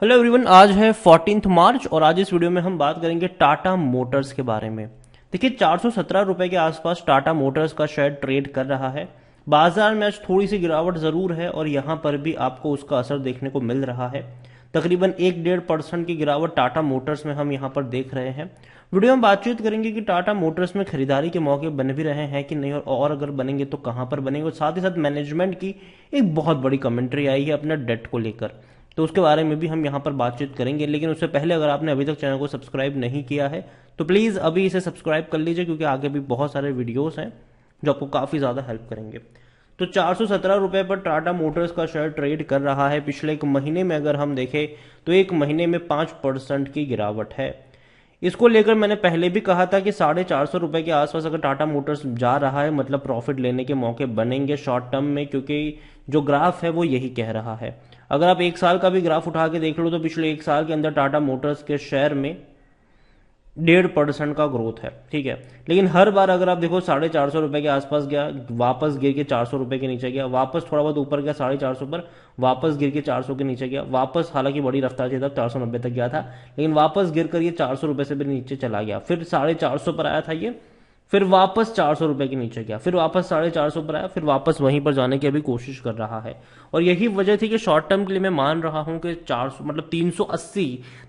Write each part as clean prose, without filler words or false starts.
Hello everyone, आज है 14 मार्च और आज इस वीडियो में हम बात करेंगे टाटा मोटर्स के बारे में। देखिए, 417 रुपए के आसपास टाटा मोटर्स का शेयर ट्रेड कर रहा है। बाजार में आज थोड़ी सी गिरावट जरूर है और यहां पर भी आपको उसका असर देखने को मिल रहा है। तकरीबन 1-1.5% की गिरावट टाटा मोटर्स में हम यहां पर देख रहे हैं। वीडियो में बातचीत करेंगे कि टाटा मोटर्स में खरीदारी के मौके बन भी रहे हैं कि नहीं, और अगर बनेंगे तो कहां पर बनेंगे। और साथ ही साथ मैनेजमेंट की एक बहुत बड़ी कमेंट्री आई है अपने डेट को लेकर, तो उसके बारे में भी हम यहाँ पर बातचीत करेंगे। लेकिन उससे पहले अगर आपने अभी तक चैनल को सब्सक्राइब नहीं किया है तो प्लीज़ अभी इसे सब्सक्राइब कर लीजिए, क्योंकि आगे भी बहुत सारे वीडियोस हैं जो आपको काफ़ी ज़्यादा हेल्प करेंगे। तो 417 रुपए पर टाटा मोटर्स का शेयर ट्रेड कर रहा है। पिछले एक महीने में अगर हम देखें तो एक महीने में 5% की गिरावट है। इसको लेकर मैंने पहले भी कहा था कि 450 रुपए के आसपास अगर टाटा मोटर्स जा रहा है मतलब प्रॉफिट लेने के मौके बनेंगे शॉर्ट टर्म में, क्योंकि जो ग्राफ है वो यही कह रहा है। अगर आप एक साल का भी ग्राफ उठा के देख लो तो पिछले एक साल के अंदर टाटा मोटर्स के शेयर में 1.5% का ग्रोथ है, ठीक है। लेकिन हर बार अगर आप देखो 450 रुपए के आसपास गया, वापस गिर के 400 रुपए के नीचे गया, वापस थोड़ा बहुत ऊपर गया 450 पर, वापस गिर के 400 के नीचे गया, वापस, हालांकि बड़ी रफ्तार थी तब 490 तक गया था, लेकिन वापस गिर कर ये 400 रुपए से भी नीचे चला गया। फिर 450 पर आया था ये, फिर वापस 400 रुपए के नीचे गया, फिर वापस 450 पर आया, फिर वापस वहीं पर जाने की अभी कोशिश कर रहा है। और यही वजह थी कि शॉर्ट टर्म के लिए मैं मान रहा हूं कि 400 मतलब 380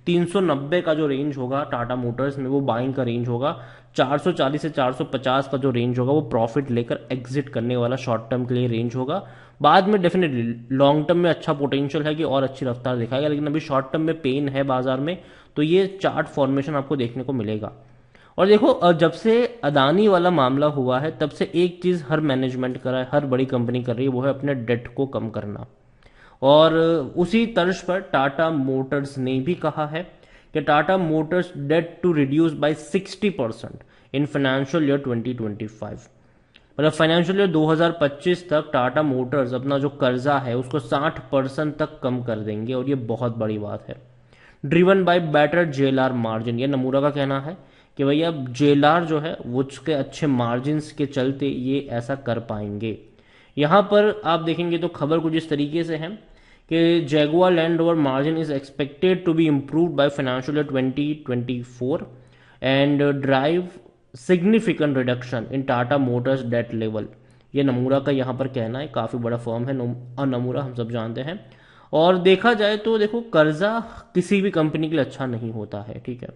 390 का जो रेंज होगा टाटा मोटर्स में वो बाइंग का रेंज होगा। 440 से 450 का जो रेंज होगा वो प्रॉफिट लेकर एग्जिट करने वाला शॉर्ट टर्म के लिए रेंज होगा। बाद में डेफिनेटली लॉन्ग टर्म में अच्छा पोटेंशियल है कि और अच्छी रफ्तार दिखाएगा, लेकिन अभी शॉर्ट टर्म में पेन है बाजार में, तो ये चार्ट फॉर्मेशन आपको देखने को मिलेगा। और देखो, जब से अदानी वाला मामला हुआ है तब से एक चीज हर मैनेजमेंट कर रहा है, हर बड़ी कंपनी कर रही है, वो है अपने डेट को कम करना। और उसी तर्ज पर टाटा मोटर्स ने भी कहा है कि Tata Motors debt to reduce by 60% in financial year 2025। मतलब फाइनेंशियल ईयर 2025 तक टाटा मोटर्स अपना जो कर्जा है उसको 60% तक कम कर देंगे, और ये बहुत बड़ी बात है। Driven by better JLR margin, ये नमूरा का कहना है कि भैया जेएलआर जो है वो उसके अच्छे मार्जिन के चलते ये ऐसा कर पाएंगे। यहां पर आप देखेंगे तो खबर कुछ इस तरीके से है कि Jaguar Land Rover margin is expected to be improved by financial year 2024 and drive significant reduction in Tata Motors debt level. ये नमूरा का यहाँ पर कहना है, काफी बड़ा फर्म है नमूरा, हम सब जानते हैं। और देखा जाए तो देखो, कर्जा किसी भी कंपनी के लिए अच्छा नहीं होता है, ठीक है।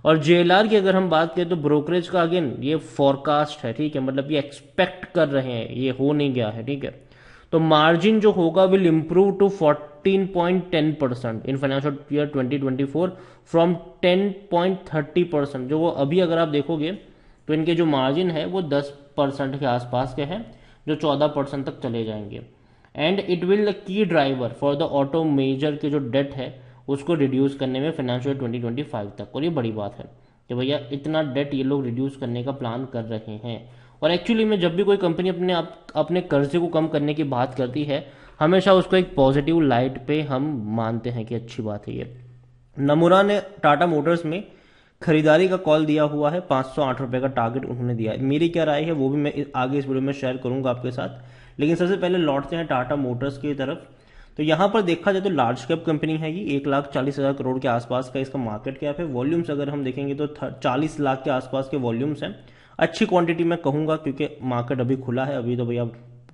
और जेएलआर की अगर हम बात करें तो ब्रोकरेज का अगेन ये फॉरकास्ट है, ठीक है, मतलब ये एक्सपेक्ट कर रहे हैं, ये हो नहीं गया है, ठीक है। तो मार्जिन जो होगा will improve to 14.10% in financial year 2024 from 10.30%। जो वो अभी अगर आप देखोगे तो इनके जो मार्जिन है वो 10% के आसपास के हैं, जो 14% तक चले जाएंगे। And it will the key driver for the auto major के जो डेट है उसको रिड्यूस करने में फाइनेंशियल 2025 तक। और ये बड़ी बात है कि भैया इतना डेट ये लोग रिड्यूस करने का प्लान कर रहे हैं। और एक्चुअली में जब भी कोई कंपनी अपने कर्जे को कम करने की बात करती है, हमेशा उसको एक पॉजिटिव लाइट पे हम मानते हैं कि अच्छी बात है ये। नमूरा ने टाटा मोटर्स में खरीदारी का कॉल दिया हुआ है, 508 रुपए का टारगेट उन्होंने दिया है। मेरी क्या राय है वो भी मैं आगे इस वीडियो में शेयर करूंगा आपके साथ, लेकिन सबसे पहले लौटते हैं टाटा मोटर्स की तरफ। तो यहां पर देखा जाए तो लार्ज कैप कंपनी है ये, 1,40,000 करोड़ के आसपास का इसका मार्केट कैप है। वॉल्यूम्स अगर हम देखेंगे तो 40 लाख के आसपास के वॉल्यूम्स हैं। अच्छी क्वांटिटी मैं कहूंगा, क्योंकि मार्केट अभी खुला है, अभी तो भैया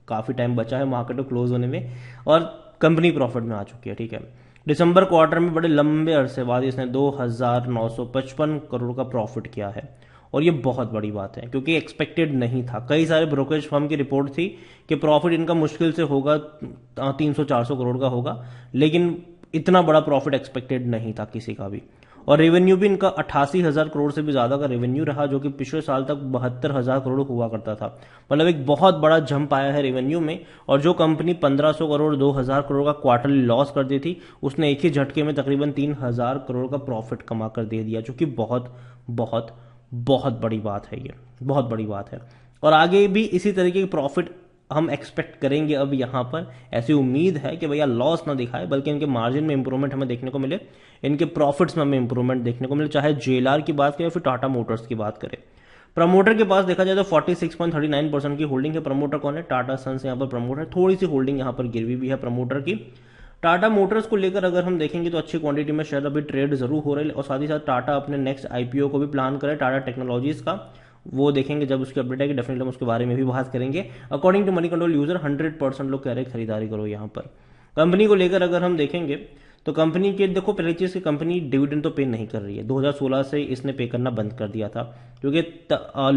काफी टाइम बचा है मार्केट को क्लोज होने में, और कंपनी प्रॉफिट में आ चुकी है, ठीक है। दिसंबर क्वार्टर में बड़े लंबे अरसे बाद इसने 2,955 करोड़ का प्रॉफिट किया है, और ये बहुत बड़ी बात है क्योंकि एक्सपेक्टेड नहीं था। कई सारे ब्रोकरेज फर्म की रिपोर्ट थी कि प्रॉफिट इनका मुश्किल से होगा 300-400 करोड़ का होगा, लेकिन इतना बड़ा प्रॉफिट एक्सपेक्टेड नहीं था किसी का भी। और रेवेन्यू भी इनका 88,000 करोड़ से भी ज्यादा का रेवेन्यू रहा, जो कि पिछले साल तक 72,000 करोड़ हुआ करता था। मतलब एक बहुत बड़ा जंप आया है रेवेन्यू में। और जो कंपनी 1,500 करोड़ 2,000 करोड़ का क्वार्टरली लॉस करती थी, उसने एक ही झटके में तकरीबन 3,000 करोड़ का प्रॉफिट कमा कर दे दिया, जो कि बहुत बहुत बहुत बड़ी बात है, ये बहुत बड़ी बात है। और आगे भी इसी तरीके की प्रॉफिट हम एक्सपेक्ट करेंगे। अब यहां पर ऐसी उम्मीद है कि भैया लॉस ना दिखाए, बल्कि इनके मार्जिन में इंप्रूवमेंट हमें देखने को मिले, इनके प्रॉफिट्स में हमें इंप्रूवमेंट देखने को मिले, चाहे जेएलआर की बात करें फिर टाटा मोटर्स की बात करें। प्रमोटर के पास देखा जाए तो 46.39% की होल्डिंग है। प्रमोटर कौन है? टाटा सन्स यहाँ पर प्रमोटर, थोड़ी सी होल्डिंग यहाँ पर गिरवी भी है प्रमोटर की। टाटा मोटर्स को लेकर अगर हम देखेंगे तो अच्छी क्वांटिटी में शेयर अभी ट्रेड जरूर हो रहे हैं, और साथ ही साथ टाटा अपने नेक्स्ट आईपीओ को भी प्लान करे, टाटा टेक्नोलॉजीज का। वो देखेंगे जब उसकी अपडेट आएगी, डेफिनेटली हम उसके बारे में भी बात करेंगे। According to Moneycontrol user 100% लोग कह रहे हैं खरीदारी करो यहाँ पर। कंपनी को लेकर अगर हम देखेंगे तो कंपनी के देखो, पहली चीज की कंपनी डिविडेंड तो पे नहीं कर रही है, 2016 से इसने पे करना बंद कर दिया था, क्योंकि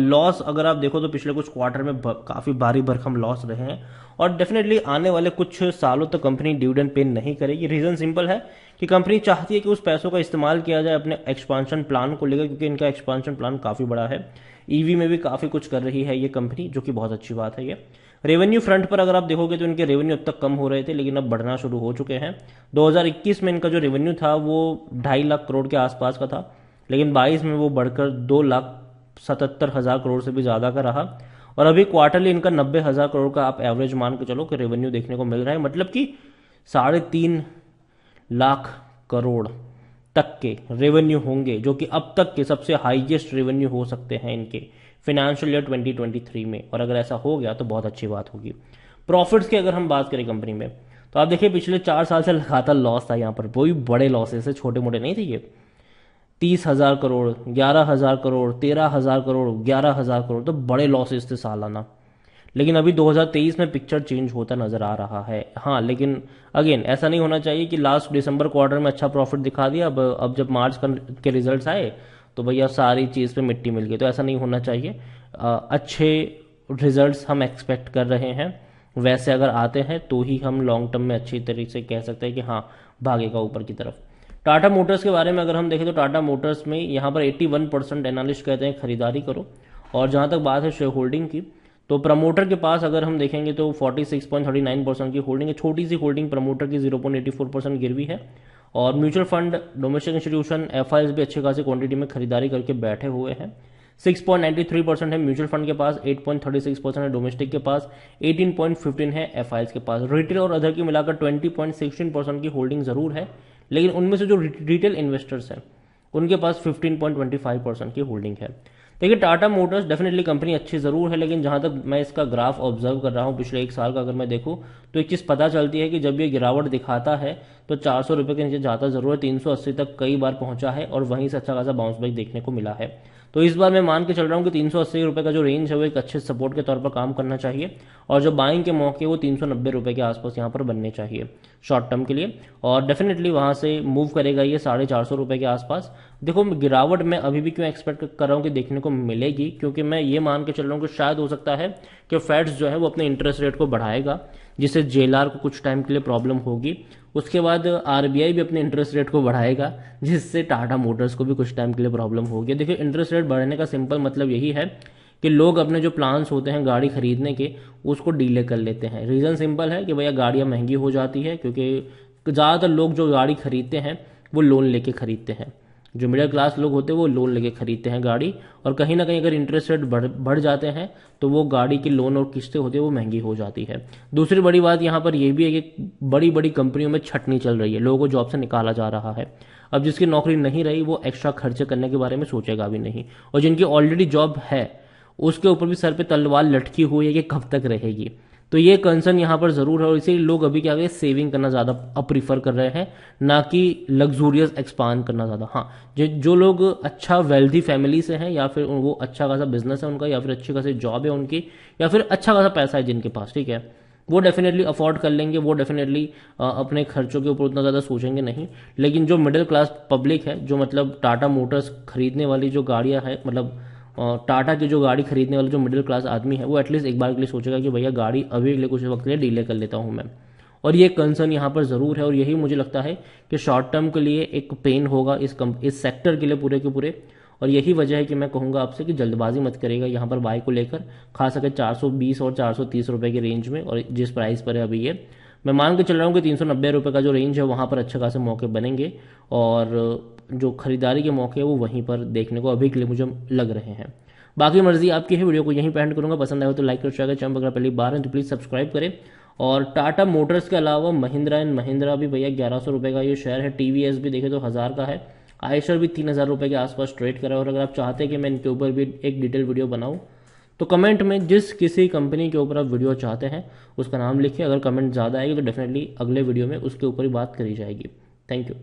लॉस अगर आप देखो तो पिछले कुछ क्वार्टर में काफी भारी भरकम लॉस रहे हैं, और डेफिनेटली आने वाले कुछ सालों तक कंपनी डिविडेंड पे नहीं करेगी। रीजन सिंपल है कि कंपनी चाहती है कि उस पैसों का इस्तेमाल किया जाए अपने एक्सपांशन प्लान को लेकर, क्योंकि इनका एक्सपांशन प्लान काफी बड़ा है। ईवी में भी काफी कुछ कर रही है ये कंपनी, जो कि बहुत अच्छी बात है ये। रेवेन्यू फ्रंट पर अगर आप देखोगे तो इनके रेवेन्यू अब तक कम हो रहे थे, लेकिन अब बढ़ना शुरू हो चुके हैं। 2021 में इनका जो रेवेन्यू था वो 2.5 लाख करोड़ के आसपास का था, लेकिन 22 में वो बढ़कर 2,77,000 करोड़ से भी ज्यादा का रहा, और अभी क्वार्टरली इनका 90,000 करोड़ का आप एवरेज मान के चलो कि रेवेन्यू देखने को मिल रहा है, मतलब कि 3.5 लाख करोड़ तक के रेवेन्यू होंगे, जो कि अब तक के सबसे हाईएस्ट रेवेन्यू हो सकते हैं इनके फाइनेंशियल ईयर 2023 में, और अगर ऐसा हो गया तो बहुत अच्छी बात होगी। प्रॉफिट्स की अगर हम बात करें कंपनी में, तो आप देखिए पिछले 4 साल से लगातार लॉस था यहाँ पर, कोई बड़े लॉसेस है, छोटे मोटे नहीं थे ये। 30,000 करोड़, 11,000 करोड़, 13,000 करोड़, 11,000 करोड़, तो बड़े लॉसेस थे सालाना। लेकिन अभी 2023 में पिक्चर चेंज होता नजर आ रहा है। हाँ, लेकिन अगेन ऐसा नहीं होना चाहिए कि लास्ट दिसंबर क्वार्टर में अच्छा प्रॉफिट दिखा दिया, अब जब मार्च के रिजल्ट्स आए तो भैया सारी चीज़ पे मिट्टी मिल गई, तो ऐसा नहीं होना चाहिए। अच्छे रिजल्ट्स हम एक्सपेक्ट कर रहे हैं, वैसे अगर आते हैं तो ही हम लॉन्ग टर्म में अच्छी तरीके से कह सकते हैं कि हाँ भागेगा ऊपर की तरफ। टाटा मोटर्स के बारे में अगर हम देखें तो टाटा मोटर्स में यहाँ पर 81% एनालिस्ट कहते हैं खरीदारी करो, और जहाँ तक बात है शेयर होल्डिंग की, तो प्रमोटर के पास अगर हम देखेंगे तो 46.39% की होल्डिंग है, छोटी सी होल्डिंग प्रमोटर की 0.84% गिरवी है, और mutual fund, domestic institution, FIS भी अच्छी खासी क्वांटिटी में खरीदारी करके बैठे हुए हैं। 6.93% है म्यूचुअल फंड के पास, 8.36% है डोमेस्टिक के पास, 18.15 है एफआईएस के पास। रिटेल और अदर की मिलाकर 20.16% की होल्डिंग जरूर है, लेकिन उनमें से जो रिटेल इन्वेस्टर्स हैं उनके पास 15.25% की होल्डिंग है। देखिए टाटा मोटर्स डेफिनेटली कंपनी अच्छी जरूर है, लेकिन जहां तक मैं इसका ग्राफ ऑब्जर्व कर रहा हूं पिछले 1 साल का अगर मैं देखूं तो एक चीज पता चलती है कि जब ये गिरावट दिखाता है तो 400 रुपए के नीचे जाता जरूर है, 380 तक कई बार पहुंचा है, और वहीं से अच्छा खासा बाउंस बैक देखने को मिला है। तो इस बार मैं मान के चल रहा हूं कि 380 रुपए का जो रेंज है वो एक अच्छे सपोर्ट के तौर पर काम करना चाहिए, और जो बाइंग के मौके वो 390 रुपए के आसपास यहाँ पर बनने चाहिए शॉर्ट टर्म के लिए, और डेफिनेटली वहां से मूव करेगा ये 450 रुपए के आसपास। देखो गिरावट मैं अभी भी क्यों एक्सपेक्ट कर रहा हूँ कि देखने को मिलेगी, क्योंकि मैं ये मान के चल रहा हूँ कि शायद हो सकता है कि फेड्स जो है वो अपने इंटरेस्ट रेट को बढ़ाएगा, जिससे जेएलआर को कुछ टाइम के लिए प्रॉब्लम होगी। उसके बाद आरबीआई भी अपने इंटरेस्ट रेट को बढ़ाएगा, जिससे टाटा मोटर्स को भी कुछ टाइम के लिए प्रॉब्लम होगी। देखिए इंटरेस्ट रेट बढ़ने का सिंपल मतलब यही है कि लोग अपने जो प्लान्स होते हैं गाड़ी खरीदने के उसको डीले कर लेते हैं। रीजन सिंपल है कि भैया गाड़ियां महंगी हो जाती है, क्योंकि ज़्यादातर लोग जो गाड़ी खरीदते हैं वो लोन लेके खरीदते हैं, जो मिडिल क्लास लोग होते हैं वो लोन लेके खरीदते हैं गाड़ी, और कहीं ना कहीं अगर इंटरेस्ट रेट बढ़ जाते हैं तो वो गाड़ी की लोन और किस्तें होती है वो महंगी हो जाती है। दूसरी बड़ी बात यहाँ पर यह भी है कि बड़ी बड़ी कंपनियों में छटनी चल रही है, लोगों को जॉब से निकाला जा रहा है। अब जिसकी नौकरी नहीं रही वो एक्स्ट्रा खर्चे करने के बारे में सोचेगा भी नहीं, और जिनकी ऑलरेडी जॉब है उसके ऊपर भी सर पे तलवार लटकी हुई है कि कब तक रहेगी। तो ये कंसर्न यहाँ पर जरूर है, और इसीलिए लोग अभी क्या करें सेविंग करना ज्यादा प्रीफर कर रहे हैं, ना कि लग्जूरियस एक्सपांड करना ज्यादा। हाँ, जो लोग अच्छा वेल्दी फैमिली से हैं, या फिर वो अच्छा खासा बिजनेस है उनका, या फिर अच्छी खासी जॉब है उनकी, या फिर अच्छा खासा पैसा है जिनके पास, ठीक है, वो डेफिनेटली अफोर्ड कर लेंगे, वो डेफिनेटली अपने खर्चों के ऊपर उतना ज़्यादा सोचेंगे नहीं। लेकिन जो मिडिल क्लास पब्लिक है, जो मतलब टाटा मोटर्स खरीदने वाली जो गाड़ियां है, मतलब टाटा की जो गाड़ी खरीदने वाला जो मिडिल क्लास आदमी है, वो एटलीस्ट एक बार के लिए सोचेगा कि भैया गाड़ी अभी के लिए कुछ वक्त के लिए डीले कर लेता हूं मैं। और ये कंसर्न यहाँ पर जरूर है, और यही मुझे लगता है कि शॉर्ट टर्म के लिए एक पेन होगा इस सेक्टर के लिए पूरे के पूरे। और यही वजह है कि मैं कहूंगा आपसे कि जल्दबाजी मत करेगा यहाँ पर बाय को लेकर, खास करके 420 और 430 रुपए के रेंज में, और जिस प्राइस पर है अभी ये, मैं मान के चल रहा हूँ कि 390 रुपए का जो रेंज है वहां पर अच्छे खासे मौके बनेंगे, और जो खरीदारी के मौके हैं वो वहीं पर देखने को अभी के लिए मुझे लग रहे हैं। बाकी मर्जी आपकी है, वीडियो को यहीं पे एंड करूंगा। पसंद आए तो लाइक कर, शेयर कर, चैनल अगर पहली बार है तो प्लीज सब्सक्राइब करें। और टाटा मोटर्स के अलावा महिंद्रा एंड महिंद्रा भी भैया 1100 रुपए का ये शेयर है, टीवीएस भी देखे तो 1000 का है, आयशर भी 3000 रुपए के आसपास ट्रेड करा है। और अगर आप चाहते हैं कि मैं इनके ऊपर भी एक डिटेल वीडियो बनाऊं तो कमेंट में जिस किसी कंपनी के ऊपर आप वीडियो चाहते हैं उसका नाम लिखिए। अगर कमेंट ज़्यादा आएगी तो डेफिनेटली अगले वीडियो में उसके ऊपर ही बात करी जाएगी। Thank you.